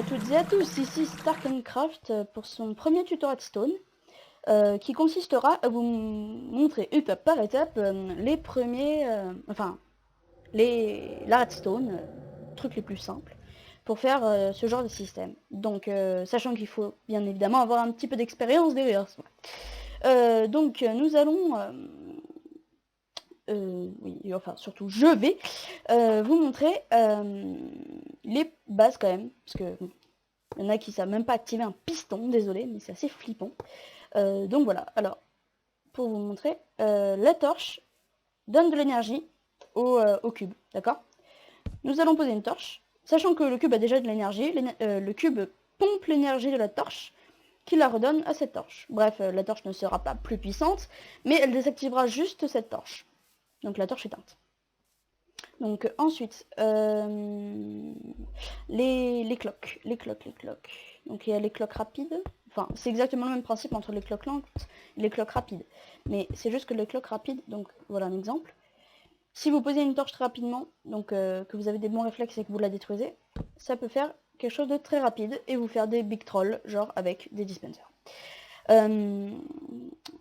à toutes et à tous, ici Starkencraft pour son premier tuto Redstone qui consistera à vous montrer étape par étape les premiers, la Redstone, trucs les plus simples pour faire ce genre de système. Donc sachant qu'il faut bien évidemment avoir un petit peu d'expérience derrière ça. Donc nous allons oui, enfin surtout je vais vous montrer les bases quand même, parce que il y en a qui savent même pas activer un piston, désolé, mais c'est assez flippant. Donc voilà, alors, pour vous montrer, la torche donne de l'énergie au cube, d'accord? Nous allons poser une torche, sachant que le cube a déjà de l'énergie, le cube pompe l'énergie de la torche, qui la redonne à cette torche. Bref, la torche ne sera pas plus puissante, mais elle désactivera juste cette torche. Donc la torche est éteinte. Donc ensuite, les cloques. Donc il y a les cloques rapides. Enfin, c'est exactement le même principe entre les cloques lentes et les cloques rapides. Mais c'est juste que les cloques rapides, donc voilà un exemple. Si vous posez une torche très rapidement, donc que vous avez des bons réflexes et que vous la détruisez, ça peut faire quelque chose de très rapide et vous faire des big trolls, genre avec des dispensers.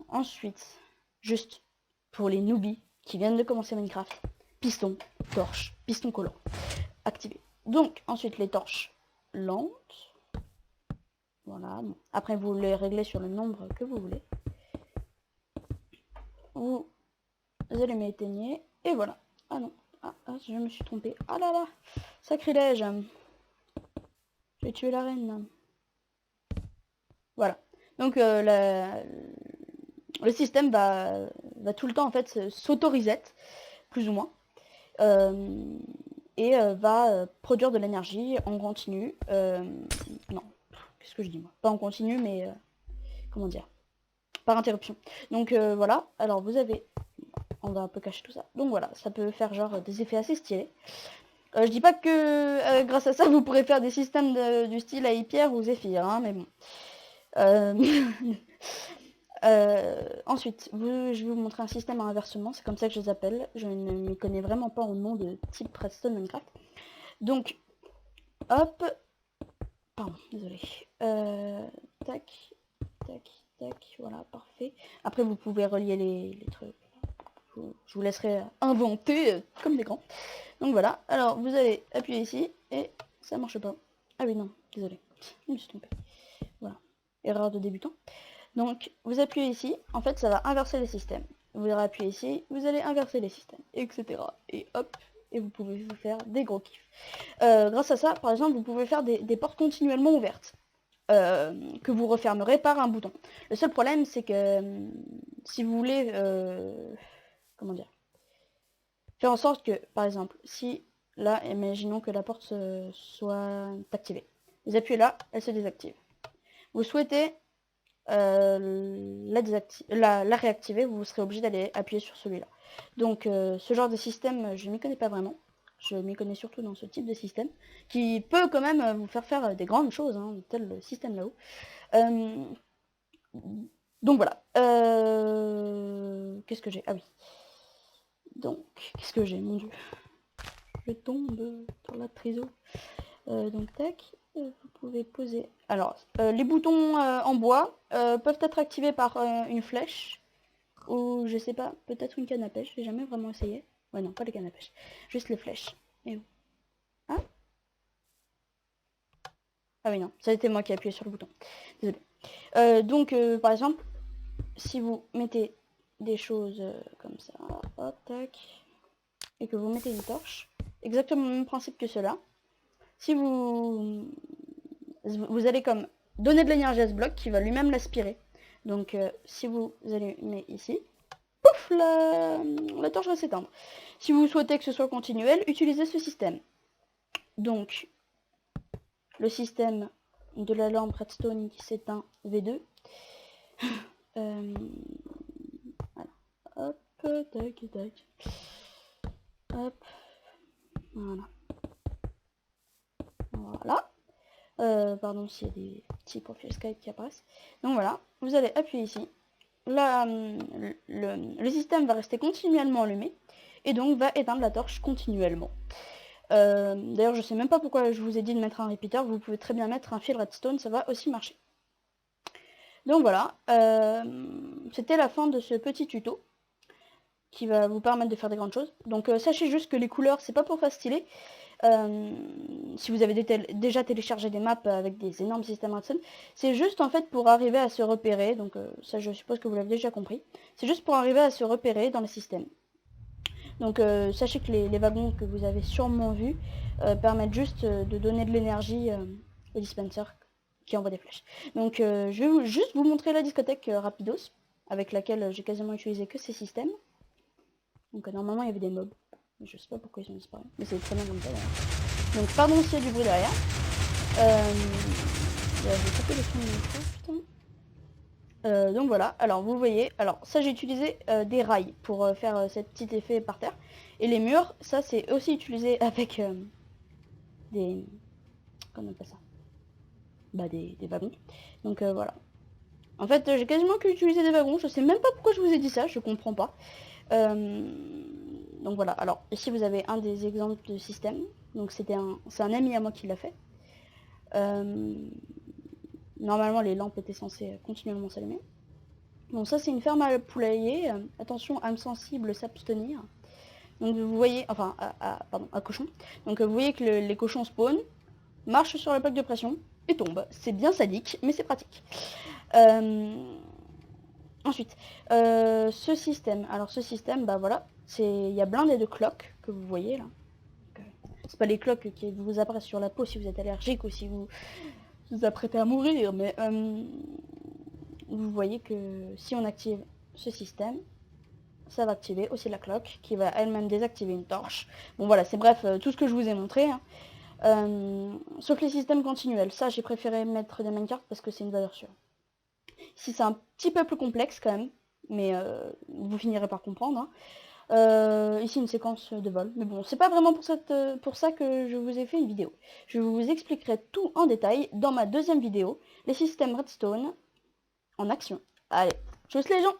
Ensuite, juste pour les newbies qui viennent de commencer Minecraft, piston, torche, piston collant, activé. Donc ensuite les torches lentes, voilà. Après vous les réglez sur le nombre que vous voulez. Vous allumez, éteignez, et voilà. Ah non, je me suis trompée. Ah là là, sacrilège. J'ai tué la reine. Voilà. Donc le système va tout le temps en fait s'auto-reset, plus ou moins. Et va produire de l'énergie en continu. Non, qu'est-ce que je dis moi? Pas en continu, mais comment dire? Par interruption. Donc voilà, alors vous avez... On va un peu cacher tout ça. Donc voilà, ça peut faire genre des effets assez stylés. Je dis pas que grâce à ça vous pourrez faire des systèmes du style Aipierre ou Zephyr, hein, mais bon. Ensuite, je vais vous montrer un système à inversement, c'est comme ça que je les appelle. Je ne m'y connais vraiment pas au nom de type Redstone Minecraft. Donc, hop, pardon, désolé. Tac, tac, tac, voilà, parfait. Après, vous pouvez relier les trucs. Je vous laisserai inventer comme des grands. Donc voilà, alors vous allez appuyer ici et ça marche pas. Ah oui, non, désolé, je me suis trompée. Voilà, erreur de débutant. Donc vous appuyez ici, en fait ça va inverser les systèmes. Vous allez appuyer ici, vous allez inverser les systèmes, etc. Et hop, et vous pouvez vous faire des gros kiffs. Grâce à ça, par exemple, vous pouvez faire des portes continuellement ouvertes. Que vous refermerez par un bouton. Le seul problème, c'est que si vous voulez, comment dire, faire en sorte que, par exemple, si là, imaginons que la porte soit activée, vous appuyez là, elle se désactive. Vous souhaitez la réactiver, vous serez obligé d'aller appuyer sur celui-là. Donc ce genre de système, je ne m'y connais pas vraiment. Je m'y connais surtout dans ce type de système, qui peut quand même vous faire des grandes choses, hein, tel le système là-haut. Donc voilà. Qu'est-ce que j'ai? Ah oui. Donc, qu'est-ce que j'ai, mon dieu? Je tombe dans la trésor. Donc tac, vous pouvez poser... Alors, les boutons en bois peuvent être activés par une flèche, ou je sais pas, peut-être une canne à pêche, j'ai jamais vraiment essayé. Ouais non, pas les cannes à pêche, juste les flèches. Et où? Ah Ah oui non, ça a été moi qui ai appuyé sur le bouton. Désolé. Donc par exemple, si vous mettez des choses comme ça, hop, tac, et que vous mettez une torche, exactement le même principe que cela, si vous allez comme donner de l'énergie à ce bloc qui va lui-même l'aspirer. Donc si vous allumez ici, pouf, la torche va s'éteindre. Si vous souhaitez que ce soit continuel, utilisez ce système. Donc le système de la lampe Redstone qui s'éteint V2. Voilà. Hop, tac, tac. Hop. Voilà. Voilà. Pardon s'il y a des petits profils Skype qui apparaissent. Donc voilà, vous allez appuyer ici. Là, le système va rester continuellement allumé et donc va éteindre la torche continuellement. D'ailleurs, je sais même pas pourquoi je vous ai dit de mettre un repeater. Vous pouvez très bien mettre un fil redstone, ça va aussi marcher. Donc voilà, c'était la fin de ce petit tuto qui va vous permettre de faire des grandes choses. Donc sachez juste que les couleurs, c'est pas pour faire stylé. Si vous avez déjà téléchargé des maps avec des énormes systèmes redstone, c'est juste en fait pour arriver à se repérer. Donc ça, je suppose que vous l'avez déjà compris. C'est juste pour arriver à se repérer dans le système. Donc sachez que les wagons que vous avez sûrement vus permettent juste de donner de l'énergie au dispenser qui envoie des flèches. Donc je vais juste vous montrer la discothèque Rapidos, avec laquelle j'ai quasiment utilisé que ces systèmes. Donc normalement il y avait des mobs. Je sais pas pourquoi ils ont disparu, mais c'est très bien comme ça d'ailleurs. Donc pardon s'il y a du bruit derrière. Je vais taper le son de micro, putain. Donc voilà, alors vous voyez, alors ça j'ai utilisé des rails pour faire ce petit effet par terre. Et les murs, ça c'est aussi utilisé avec des... comment on appelle ça? Bah des wagons. Donc voilà. En fait j'ai quasiment que utilisé des wagons, je sais même pas pourquoi je vous ai dit ça, je comprends pas. Donc voilà, alors ici vous avez un des exemples de système. Donc c'est un ami à moi qui l'a fait. Normalement les lampes étaient censées continuellement s'allumer. Bon ça c'est une ferme à poulailler, attention âme sensible s'abstenir. Donc vous voyez, enfin à cochon. Donc vous voyez que les cochons spawn, marchent sur la plaque de pression et tombent. C'est bien sadique, mais c'est pratique. Ensuite, ce système, alors ce système, bah voilà, il y a blindé de cloques que vous voyez là. C'est pas les cloques qui vous apparaissent sur la peau si vous êtes allergique ou si vous vous apprêtez à mourir, mais vous voyez que si on active ce système, ça va activer aussi la cloque qui va elle-même désactiver une torche. Bon voilà, c'est bref, tout ce que je vous ai montré. Hein. Sauf les systèmes continuels, ça j'ai préféré mettre des minecarts parce que c'est une valeur sûre. Ici c'est un petit peu plus complexe quand même, mais vous finirez par comprendre. Hein. Ici une séquence de vol, mais bon c'est pas vraiment pour ça que je vous ai fait une vidéo. Je vous expliquerai tout en détail dans ma deuxième vidéo, les systèmes redstone en action. Allez, tchuss les gens!